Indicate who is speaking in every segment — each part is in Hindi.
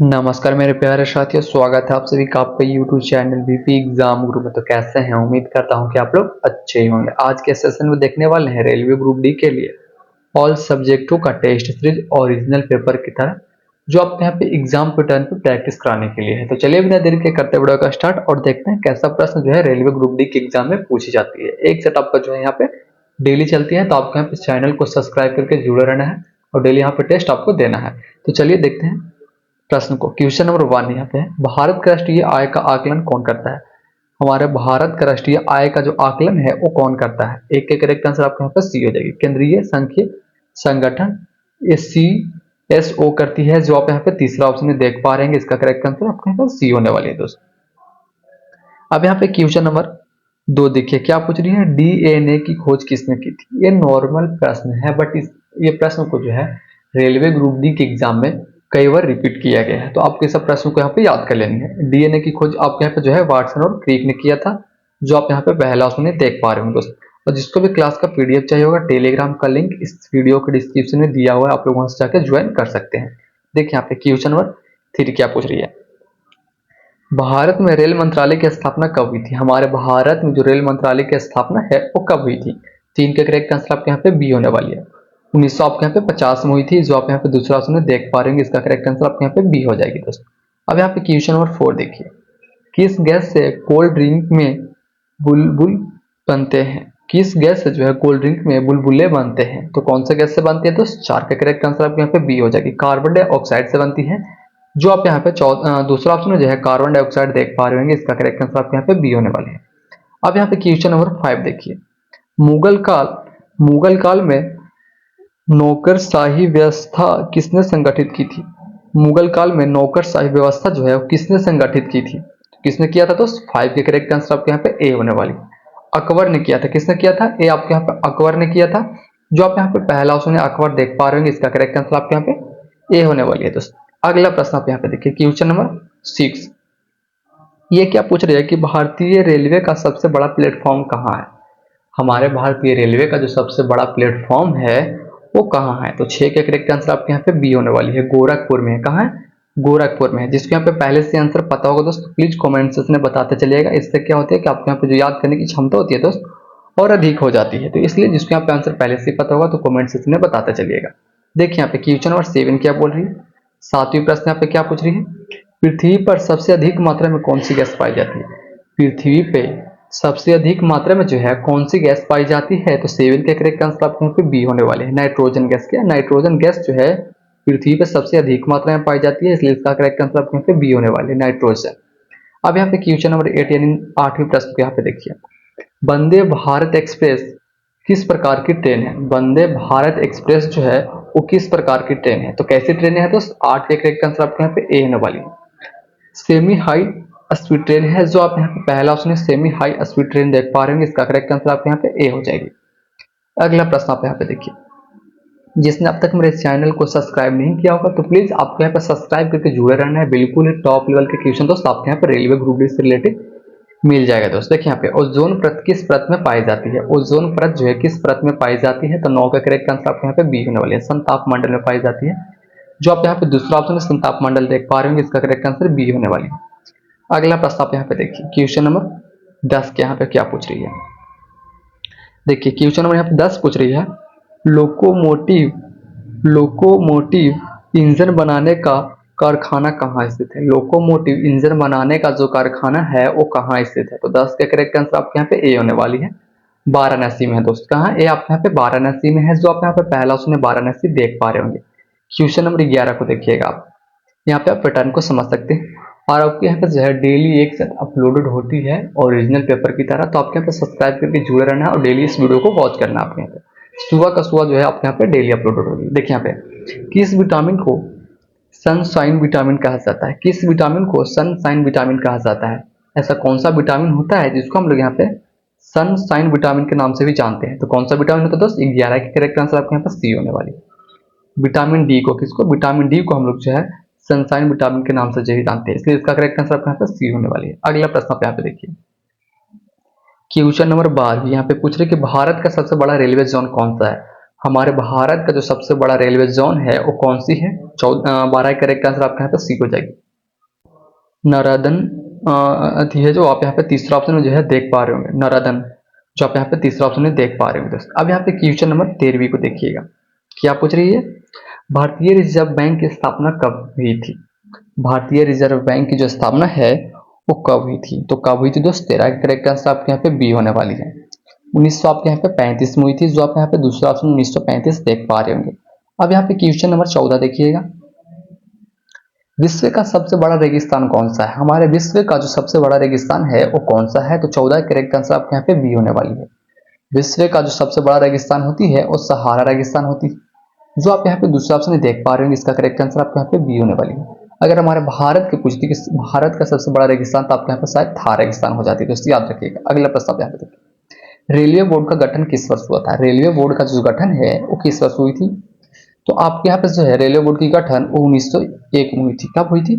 Speaker 1: नमस्कार मेरे प्यारे साथियों, स्वागत है आप सभी का आपका यूट्यूब चैनल बीपी एग्जाम गुरु में। तो कैसे हैं? उम्मीद करता हूं कि आप लोग अच्छे ही होंगे। आज के सेशन में देखने वाले हैं रेलवे ग्रुप डी के लिए ऑल सब्जेक्टों का टेस्ट सीरीज ओरिजिनल पेपर की तरह, जो आपके यहाँ पे एग्जाम पैटर्न पे प्रैक्टिस कराने के लिए है। तो चलिए बिना देरी के करते वीडियो का स्टार्ट और देखते हैं कैसा प्रश्न जो है रेलवे ग्रुप डी के एग्जाम में पूछी जाती है। एक सेट आपका जो है यहाँ पे डेली चलती है, तो आपको यहाँ पे चैनल को सब्सक्राइब करके जुड़े रहना है और डेली यहाँ पे टेस्ट आपको देना है। तो चलिए देखते हैं प्रश्न को। क्वेश्चन नंबर 1 यहाँ पे है, भारत का राष्ट्रीय आय का आकलन कौन करता है? हमारे भारत का राष्ट्रीय आय का जो आकलन है वो कौन करता है? एक के करेक्ट आंसर आपके यहाँ पे सी हो जाएगी। केंद्रीय संघीय संगठन, ये सी एस ओ करती है, जो आप यहाँ पे तीसरा ऑप्शन में देख पा रहे हैं। इसका करेक्ट आंसर आपके यहाँ पे सी होने वाली है दोस्तों। अब यहाँ पे क्वेश्चन नंबर 2 देखिए क्या पूछ रही है, डीएनए की खोज किसने की थी? ये नॉर्मल प्रश्न है, बट ये प्रश्न को जो है रेलवे ग्रुप डी के एग्जाम में कई बार रिपीट किया गया है, तो आपको इस प्रश्न को यहाँ पे याद कर लेनी है। डीएनए की खोज आपके यहाँ पे जो है वाटसन और क्रिक ने किया था, जो आप यहाँ पे पहला ऑप्शन देख पा रहे हो दोस्तों। और जिसको भी क्लास का पीडीएफ चाहिए होगा, टेलीग्राम का लिंक इस वीडियो के डिस्क्रिप्शन में दिया हुआ है, आप लोग वहां से जाकर ज्वाइन कर सकते हैं। देखिए यहाँ पे क्वेश्चन नंबर 3 क्या पूछ रही है, भारत में रेल मंत्रालय की स्थापना कब हुई थी? हमारे भारत में जो रेल मंत्रालय की स्थापना है वो कब हुई थी? 3 के करेक्ट आंसर आपके यहाँ पे बी होने वाली है। 1900 आपके यहाँ पे 50 में हुई थी, जो आप यहाँ पे दूसरा ऑप्शन देख पा रहे हैं। इसका करेक्ट आंसर आपके यहाँ पे बी हो जाएगी दोस्तों। अब यहाँ पे क्वेश्चन नंबर 4 देखिए, किस गैस से कोल्ड ड्रिंक में बुलबुल बनते हैं? किस गैस से जो है कोल्ड ड्रिंक में बुलबुले बनते हैं? तो कौन से गैस से बनती है दोस्त? 4 का करेक्ट आंसर आपके यहाँ पे बी हो जाएगी। कार्बन डाइऑक्साइड से बनती है, जो आप यहाँ पे दूसरा ऑप्शन में जो है कार्बन डाइऑक्साइड देख पा रहे होंगे। इसका करेक्ट आंसर आपके यहाँ पे बी होने वाले हैं। अब यहाँ पे क्वेश्चन नंबर 5 देखिए, मुगल काल में नौकरशाही व्यवस्था किसने संगठित की थी? मुगल काल में नौकरशाही व्यवस्था जो है वो किसने संगठित की थी? किसने किया था दोस्त? 5 के करेक्ट आंसर आपके यहाँ पे ए होने वाली। अकबर ने किया था। किसने किया था? ए आपके यहाँ पे अकबर ने किया था, जो आप यहाँ पे पहला ऑप्शन अकबर देख पा रहे होंगे। इसका करेक्ट आंसर आपके यहाँ पे ए होने वाली है दोस्त। अगला प्रश्न आप यहाँ पे देखिए, क्वेश्चन नंबर 6, ये क्या पूछ रही है कि भारतीय रेलवे का सबसे बड़ा प्लेटफॉर्म कहाँ है? हमारे भारतीय रेलवे का जो सबसे बड़ा प्लेटफॉर्म है वो कहाँ है? तो 6 के करेक्ट आंसर आपके यहाँ पे बी होने वाली है। गोरखपुर में है। कहाँ है? गोरखपुर में है। जिसको यहाँ पे पहले से आंसर पता होगा दोस्त, प्लीज कमेंट सेक्शन में बताते चलिएगा। इससे क्या होता है कि आपके यहाँ पे जो याद करने की क्षमता होती है दोस्त और अधिक हो जाती है। तो इसलिए जिसको यहाँ पे आंसर पहले से पता होगा तो कमेंट सेक्शन में बताते चलिएगा। देखिए यहाँ पे क्वेश्चन नंबर 7 क्या बोल रही है, 7वीं प्रश्न यहाँ पे क्या पूछ रही है, पृथ्वी पर सबसे अधिक मात्रा में कौन सी गैस पाई जाती है? पृथ्वी पे सबसे अधिक मात्रा में जो है कौन सी गैस पाई जाती है? तो 7 के करेक्ट आंसर आपको यहाँ पे बी होने वाले हैं। Nitrogen gas. क्या? नाइट्रोजन गैस जो है पृथ्वी पे सबसे अधिक मात्रा में पाई जाती है, इसलिए इसका करेक्ट आंसर आपको यहाँ पे बी होने वाले हैं, नाइट्रोजन। अब यहाँ पे क्वेश्चन नंबर 8 यानी 8वीं प्रश्न को यहाँ पे देखिए, वंदे भारत एक्सप्रेस किस प्रकार की ट्रेन है? वंदे भारत एक्सप्रेस जो है वो किस प्रकार की ट्रेन है? तो कैसी ट्रेन है? तो 8 के करेक्ट आंसर आपके यहाँ पे ए होने वाली है। सेमी हाई स्पीड ट्रेन है, जो आप यहाँ पे पहला ऑप्शन है सेमी हाई स्पीड ट्रेन देख पा रहे हैं। इसका करेक्ट आंसर आपके यहाँ पे ए हो जाएगी। अगला प्रश्न आप यहाँ पे देखिए, जिसने अब तक मेरे चैनल को सब्सक्राइब नहीं किया होगा तो प्लीज आपको यहाँ पे सब्सक्राइब करके जुड़े रहना है। बिल्कुल टॉप लेवल के क्वेश्चन दोस्त आपके यहाँ पे रेलवे ग्रुप डी से रिलेटेड मिल जाएगा दोस्त। देखिए यहाँ पे ओजोन परत किस परत में पाई जाती है? ओजोन परत जो है किस परत में पाई जाती है? तो 9 का करेक्ट आंसर आपके यहाँ पे बी होने वाले हैं, संताप मंडल में पाई जाती है, जो आप यहाँ पे दूसरा ऑप्शन संताप मंडल देख पा रहे होंगे। इसका करेक्ट आंसर बी होने वाली है। अगला प्रश्न आप यहाँ पे देखिए, क्वेश्चन नंबर 10 के यहाँ पे क्या पूछ रही है। देखिए क्वेश्चन नंबर यहाँ पे 10 पूछ रही है, लोकोमोटिव इंजन बनाने का कारखाना कहाँ स्थित है? लोकोमोटिव इंजन बनाने का जो कारखाना है वो कहाँ स्थित है? तो 10 के करेक्ट आंसर आपके यहाँ पे ए होने वाली है, वाराणसी में है दोस्त। कहाँ? ए आपके यहाँ पे वाराणसी में है, जो आप यहाँ पे पहला ऑप्शन वाराणसी देख पा रहे होंगे। क्वेश्चन नंबर 11 को देखिएगा आप, यहाँ पे आप पैटर्न को समझ सकते हैं और आपके यहाँ पे जो है डेली एक साथ अपलोडेड होती है ओरिजिनल पेपर की तरह। तो आपके यहाँ पे सब्सक्राइब करके जुड़े रहना है और डेली इस वीडियो को वॉच करना है। आपके यहाँ पे सुबह का सुबह जो है आपके यहाँ पे डेली अपलोडेड होगी। देखिए यहाँ पे किस विटामिन को सनशाइन विटामिन कहा जाता है? किस विटामिन को सनशाइन विटामिन कहा जाता है? ऐसा कौन सा विटामिन होता है जिसको हम लोग यहाँ पे सनशाइन विटामिन के नाम से भी जानते हैं? तो कौन सा विटामिन होता है दोस्त? 11 की करेक्ट आंसर आपके यहाँ पे सी होने वाली। विटामिन डी को, किसको? विटामिन डी को हम लोग जो है सनशाइन विटामिन के नाम से जो जानते हैं, इसलिए इसका करेक्ट आंसर आपके यहाँ पे सी होने वाली है। अगला प्रश्न आप यहाँ पे देखिए, क्वेश्चन नंबर 12 यहाँ पे पूछ रहे कि भारत का सबसे बड़ा रेलवे जोन कौन सा है? हमारे भारत का जो सबसे बड़ा रेलवे जोन है वो कौन सी है? 12 करेक्ट आंसर आपका यहाँ पे सी हो जाएगी। नारादन थी है जो आप यहाँ पे तीसरा ऑप्शन में जो है देख पा रहे होंगे, नारादन जो आप यहाँ पे तीसरा ऑप्शन में देख पा रहे होंगे दोस्तों। अब यहाँ पे क्वेश्चन नंबर 13 को देखिएगा, क्या पूछ रही है? भारतीय रिजर्व बैंक की स्थापना कब हुई थी? भारतीय रिजर्व बैंक की जो स्थापना है वो कब हुई थी? तो कब हुई थी दोस्त? 13 का करेक्ट आंसर आपके यहाँ पे बी होने वाली है। 1900 आपके यहाँ पे 35 में हुई थी, जो आप यहाँ पे दूसरा ऑप्शन 1935 देख पा रहे होंगे। अब यहाँ पे क्वेश्चन नंबर 14 देखिएगा, विश्व का सबसे बड़ा रेगिस्तान कौन सा है? हमारे विश्व का जो सबसे बड़ा रेगिस्तान है वो कौन सा है? तो 14 करेक्ट आंसर आपके यहाँ पे बी होने वाली है। विश्व का जो सबसे बड़ा रेगिस्तान होती है वो सहारा रेगिस्तान होती है, जो आप यहाँ पे दूसरा ऑप्शन देख पा रहे होंगे। इसका करेक्ट आंसर आपके यहाँ पे बी होने वाली है। अगर हमारे भारत की पूछती कि भारत का सबसे बड़ा रेगिस्तान, तो आपके यहाँ पे शायद थार रेगिस्तान हो जाती है दोस्तों, याद रखिएगा। अगला प्रश्न आप यहाँ पे देखिए, रेलवे बोर्ड का गठन किस वर्ष हुआ था? रेलवे बोर्ड का जो गठन है वो किस वर्ष हुई थी? तो आपके यहाँ पे जो है रेलवे बोर्ड की गठन वो 1901 में हुई थी। कब हुई थी?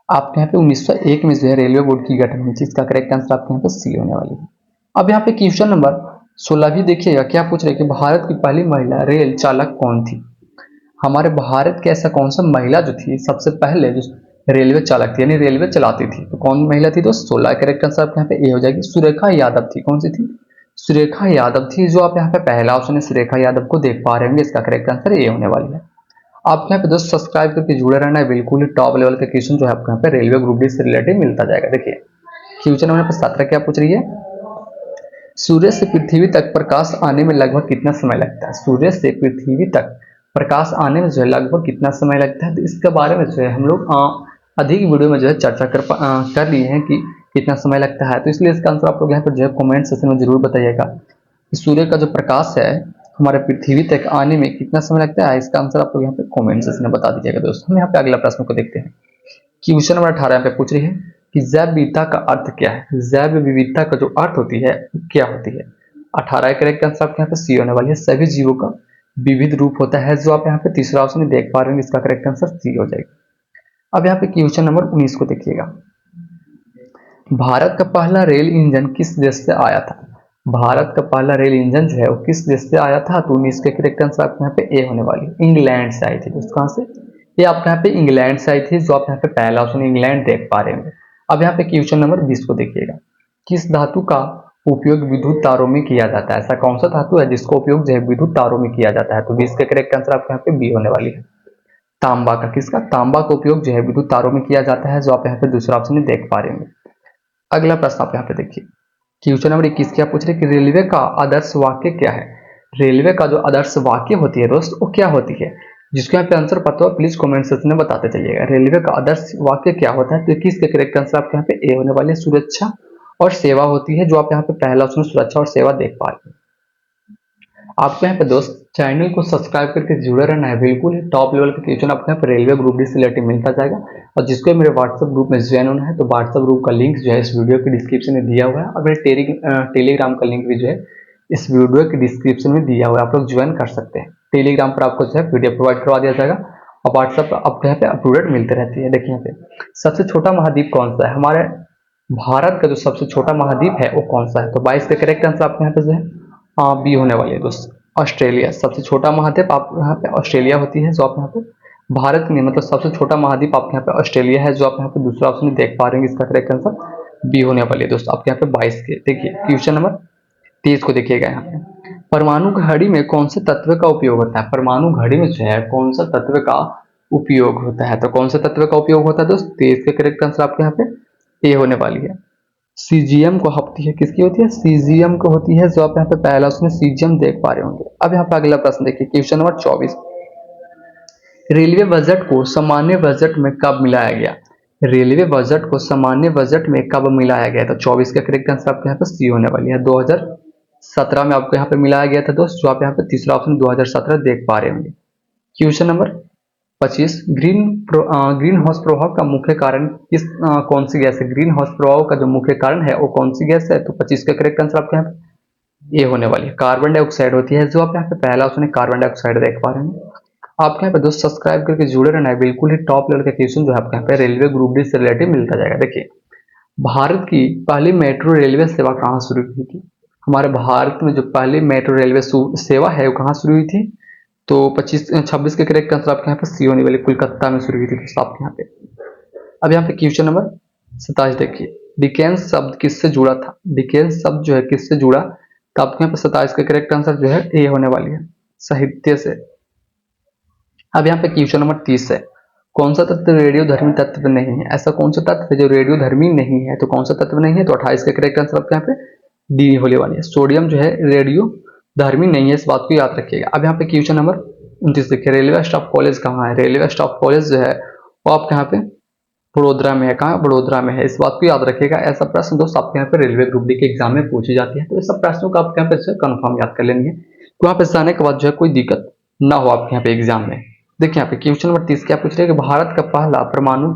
Speaker 1: आपके यहाँ पे 1901 में जो है रेलवे बोर्ड की गठन हुई थी। इसका करेक्ट आंसर आपके यहाँ पे सी होने वाली है। अब यहाँ पे क्वेश्चन नंबर 16 भी देखिएगा, क्या पूछ रहे कि भारत की पहली महिला रेल चालक कौन थी? हमारे भारत की ऐसा कौन सा महिला जो थी सबसे पहले जो रेलवे चालक थी, यानी रेलवे चलाती थी, तो कौन महिला थी? तो 16 करेक्ट आंसर आपके यहाँ पे ए हो जाएगी, सुरेखा यादव थी। कौन सी थी? सुरेखा यादव थी, जो आप यहाँ पे पहला ऑप्शन है सुरेखा यादव को देख पा रहे होंगे। इसका करेक्ट आंसर ए होने वाली है। आपके यहाँ पे दोस्त सब्सक्राइब करके जुड़े रहना है, बिल्कुल ही टॉप लेवल का क्वेश्चन जो है आपको यहाँ पे रेलवे ग्रुप डी से रिलेटेड मिलता जाएगा। देखिए क्वेश्चन नंबर 17 क्या पूछ रही है, सूर्य से पृथ्वी तक प्रकाश आने में लगभग कितना समय लगता है? सूर्य से पृथ्वी तक प्रकाश आने में जो है लगभग कितना समय लगता है? तो इसके बारे में जो है हम लोग अधिक वीडियो में जो है चर्चा कर लिए हैं कि कितना समय लगता है। तो इसलिए इसका आंसर आप लोग यहाँ पर जो है कमेंट सेक्शन में जरूर बताइएगा कि सूर्य का जो प्रकाश है हमारे पृथ्वी तक आने में कितना समय लगता है। इसका आंसर आप लोग यहाँ पे कमेंट सेक्शन में बता दीजिएगा दोस्तों। हम यहाँ पे अगला प्रश्न को देखते हैं। क्वेश्चन नंबर 18 यहाँ पे पूछ रही है कि जैव विविधता का अर्थ क्या है? जैव विविधता का जो अर्थ होती है क्या होती है? 18 करेक्ट आंसर आपके यहाँ पे सी होने वाली है। सभी जीवों का विविध रूप होता है, जो आप यहाँ पे तीसरा ऑप्शन देख पा रहे हैं। इसका करेक्ट आंसर सी हो जाएगा। अब यहाँ पे क्वेश्चन नंबर 19 को देखिएगा, भारत का पहला रेल इंजन किस देश से आया था? भारत का पहला रेल इंजन जो है वो किस देश से आया था? तो 19 के करेक्ट आंसर आपके यहाँ पे ए होने वाली है, इंग्लैंड से आई थी दोस्तों। कहाँ से? ये आपके यहाँ पे इंग्लैंड से आई थी, जो आप यहाँ पे पहला ऑप्शन इंग्लैंड देख पा रहे हैं। अब यहाँ पे क्वेश्चन नंबर 20 को देखिएगा, किस धातु का उपयोग विद्युत तारों में किया जाता है? ऐसा कौन सा धातु है जिसका उपयोग जो है विद्युत तारों में किया जाता है? तो 20 के करेक्ट आंसर आपके यहाँ पे बी होने वाली है, तांबा का। किसका? तांबा का उपयोग जो है विद्युत तारों में किया जाता है, जो आप यहाँ पे दूसरा ऑप्शन में देख पा रहे हैं। अगला प्रश्न आप यहाँ पे देखिए, क्वेश्चन नंबर 21 क्या पूछ रहे कि रेलवे का आदर्श वाक्य क्या है? रेलवे का जो आदर्श वाक्य होती है दोस्त वो क्या होती है? जिसको यहाँ पे आंसर पता हो प्लीज कमेंट सेक्शन में बताते चलिएगा। रेलवे का आदर्श वाक्य क्या होता है? तो 21 के करेक्ट आंसर आपके यहाँ पे ए होने वाले, सुरक्षा और सेवा होती है, जो आप यहाँ पे पहला ऑप्शन सुरक्षा और सेवा देख पा रहे हैं। आपको यहाँ पे दोस्त चैनल को सब्सक्राइब करके जुड़े रहना है, बिल्कुल टॉप लेवल का क्वेश्चन आपको यहाँ पे रेलवे ग्रुप डी से रिलेटेड मिलता जाएगा। और जिसको मेरे व्हाट्सएप ग्रुप में ज्वाइन होना है तो व्हाट्सएप ग्रुप का लिंक जो है इस वीडियो के डिस्क्रिप्शन में दिया हुआ है, और मेरे टेलीग्राम का लिंक भी जो है इस वीडियो के डिस्क्रिप्शन में दिया हुआ है, आप लोग ज्वाइन कर सकते हैं। टेलीग्राम पर आपको जो है पीडीएफ प्रोवाइड करवा दिया जाएगा, और व्हाट्सएप पर आपको यहाँ पे अपडेट मिलती रहती है। देखिए यहाँ पे सबसे छोटा महाद्वीप कौन सा है? हमारे भारत का जो सबसे छोटा महाद्वीप है वो कौन सा है? तो 22 का करेक्ट आंसर आपके यहाँ पे जो है बी होने वाली है दोस्त, ऑस्ट्रेलिया। सबसे छोटा महाद्वीप आप यहाँ पे ऑस्ट्रेलिया होती है, जो आप यहाँ पे भारत में मतलब सबसे छोटा महाद्वीप आपके यहाँ पे ऑस्ट्रेलिया है, जो आप यहाँ पे दूसरा ऑप्शन देख पा रहे हैं। इसका करेक्ट आंसर बी होने वाली है दोस्तों, आपके यहाँ पे 22 के। देखिए क्वेश्चन नंबर 23 को देखिएगा, यहाँ पे परमाणु घड़ी में कौन से तत्व का उपयोग होता है? परमाणु घड़ी में जो है कौन सा तत्व का उपयोग होता है? तो कौन सा तत्व का उपयोग होता है दोस्त? 23 के करेक्ट आंसर आपके यहाँ पे ए होने वाली है। सीजियम को होती है, किसकी होती है? सीजियम को होती है, जो आप यहाँ पे पहला उसमें सीजियम देख पा रहे होंगे। अब यहाँ पे अगला प्रश्न देखिए, क्वेश्चन नंबर 24, रेलवे बजट को सामान्य बजट में कब मिलाया गया? रेलवे बजट को सामान्य बजट में कब मिलाया गया? तो 24 का करेक्ट आंसर आपके यहाँ पे सी होने वाली है, 2017 में आपको यहाँ पे मिलाया गया था दोस्त, जो आप यहाँ पे तीसरा ऑप्शन 2017 देख पा रहे होंगे। क्वेश्चन नंबर 25, ग्रीन हाउस प्रभाव का मुख्य कारण कौन सी गैस है? ग्रीन हाउस प्रभाव का जो मुख्य कारण है वो कौन सी गैस है? तो 25 का करेक्ट आंसर आपके यहाँ पे ये होने वाली है, कार्बन डाइऑक्साइड होती है, जो आप यहाँ पे पहला ऑप्शन कार्बन डाइऑक्साइड देख पा रहे हैं। आपके यहाँ पे दोस्त सब्सक्राइब करके जुड़े रहना है, बिल्कुल ही टॉप लेवल का क्वेश्चन जो है आपके यहाँ पे रेलवे ग्रुप डी से रिलेटेड मिलता जाएगा। देखिए भारत की पहली मेट्रो रेलवे सेवा कहाँ शुरू की थी? हमारे भारत में जो पहली मेट्रो रेलवे सेवा है वो कहाँ शुरू हुई थी? तो 26 के करेक्ट आंसर आपके यहाँ पे सी होने वाली, कोलकाता में शुरू हुई थी दोस्तों आपके यहाँ पे। अब यहाँ पे क्वेश्चन नंबर 27 देखिए, डिकेंस शब्द किससे जुड़ा था? डिकेंस शब्द जो है किससे जुड़ा? तो आपके यहाँ पे 27 का करेक्ट आंसर जो है ए होने वाली है, साहित्य से। अब यहाँ पे क्वेश्चन नंबर 30 है, कौन सा तत्व रेडियो धर्मी तत्व नहीं है? ऐसा कौन सा तत्व है जो रेडियो धर्मी नहीं है? तो कौन सा तत्व नहीं है? तो 28 का करेक्ट आंसर आपके यहाँ पे डी होने वाली है, सोडियम जो है रेडियो धर्मी नहीं है, इस बात को याद रखिएगा। अब यहाँ पे क्वेश्चन नंबर 29 देखिए, रेलवे स्टाफ कॉलेज कहाँ है? रेलवे स्टाफ कॉलेज जो है वो आपके यहाँ पे बड़ोदरा में है। कहाँ? बड़ोदरा में है, इस बात को याद रखिएगा। ऐसा प्रश्न दोस्त आपके यहाँ पे रेलवे ग्रुप डी के एग्जाम में पूछी जाती है, तो इस सब प्रश्नों को आपके यहाँ पे कंफर्म याद कर लेंगे, तो वहाँ पे जाने के बाद जो है कोई दिक्कत ना हो आपके यहाँ पे एग्जाम में। देखिए यहाँ पे क्वेश्चन नंबर 30 क्या पूछ रहे हैं कि भारत का पहला परमाणु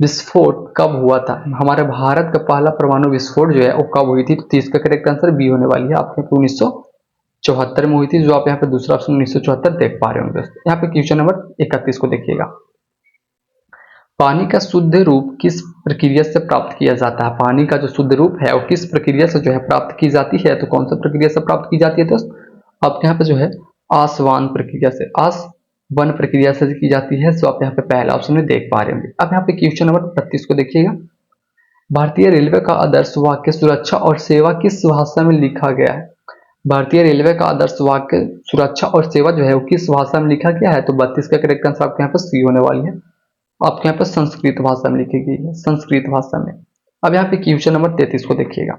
Speaker 1: विस्फोट कब हुआ था? हमारे भारत का पहला परमाणु विस्फोट जो है वो कब हुई थी? तो 30 का करेक्ट आंसर बी होने वाली है, आपके 1974 में हुई थी, जो आप यहाँ पे दूसरा ऑप्शन 1974 देख पा रहे होंगे दोस्तों। यहाँ पे क्वेश्चन नंबर 31 को देखिएगा, पानी का शुद्ध रूप किस प्रक्रिया से प्राप्त किया जाता है? पानी का जो शुद्ध रूप है वो किस प्रक्रिया से जो है प्राप्त की जाती है? तो कौन सा प्रक्रिया से प्राप्त की जाती है दोस्त? आपके यहाँ पे जो है आसवन प्रक्रिया से, आसवन प्रक्रिया से की जाती है, जो आप यहाँ पे पहला ऑप्शन में देख पा रहे होंगे। अब यहाँ पे क्वेश्चन नंबर 32 को देखिएगा, भारतीय रेलवे का आदर्श वाक्य सुरक्षा और सेवा किस भाषा में लिखा गया है? भारतीय रेलवे का आदर्श वाक्य सुरक्षा और सेवा जो है वो किस भाषा में लिखा गया है? तो 32 का करेक्ट आंसर आपके यहाँ पे सी होने वाली है, आपके यहाँ पे संस्कृत भाषा में लिखी गई है, संस्कृत भाषा में। अब यहाँ पे क्वेश्चन नंबर 33 को देखिएगा,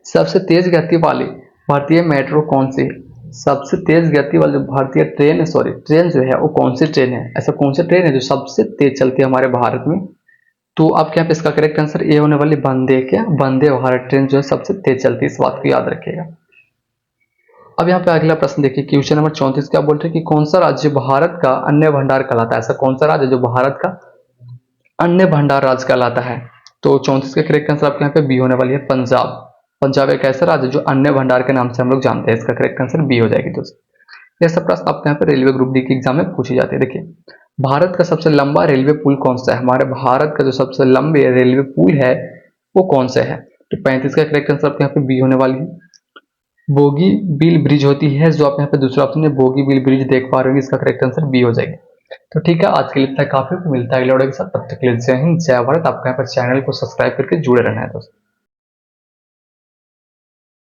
Speaker 1: सबसे तेज गति वाली भारतीय मेट्रो कौन सी है? सबसे तेज गति वाली भारतीय ट्रेन, ट्रेन जो है वो कौन सी ट्रेन है? ऐसा कौन सी ट्रेन है जो सबसे तेज चलती है हमारे भारत में? तो आपके यहाँ पे इसका करेक्ट आंसर ए होने वाली, वंदे भारत ट्रेन जो है सबसे तेज चलती है, इस बात को याद रखिएगा। अब यहाँ पे अगला प्रश्न देखिए, क्वेश्चन नंबर 34 क्या बोल रहे हैं कि कौन सा राज्य भारत का अन्य भंडार कहलाता है? ऐसा कौन सा राज्य जो भारत का अन्य भंडार राज्य कहलाता है? तो 34 का करेक्ट आंसर आपके यहाँ पे बी होने वाली है, पंजाब। पंजाब एक ऐसा राज्य जो अन्य भंडार के नाम से हम लोग जानते हैं, इसका करेक्ट आंसर बी हो जाएगी दोस्तों। यह सब प्रश्न आपके यहाँ पे रेलवे ग्रुप डी के एग्जाम में पूछी जाती है। देखिए, भारत का सबसे लंबा रेलवे पुल कौन सा है? हमारे भारत का जो सबसे लंबे रेलवे पुल है वो कौन सा है? तो 35 का करेक्ट आंसर आपके यहाँ पे बी होने वाली है, बोगी बिल ब्रिज होती है, जो आप यहाँ पे दूसरा ऑप्शन है बोगी बिल ब्रिज देख पा रहे होंगे, इसका करेक्ट आंसर बी हो जाएगा। तो ठीक है, आज के लिए इतना काफी, मिलता है अगले वीडियो के साथ, तब तक के लिए जय हिंद जय भारत। आपको यहाँ पर चैनल को सब्सक्राइब करके जुड़े रहना है दोस्तों।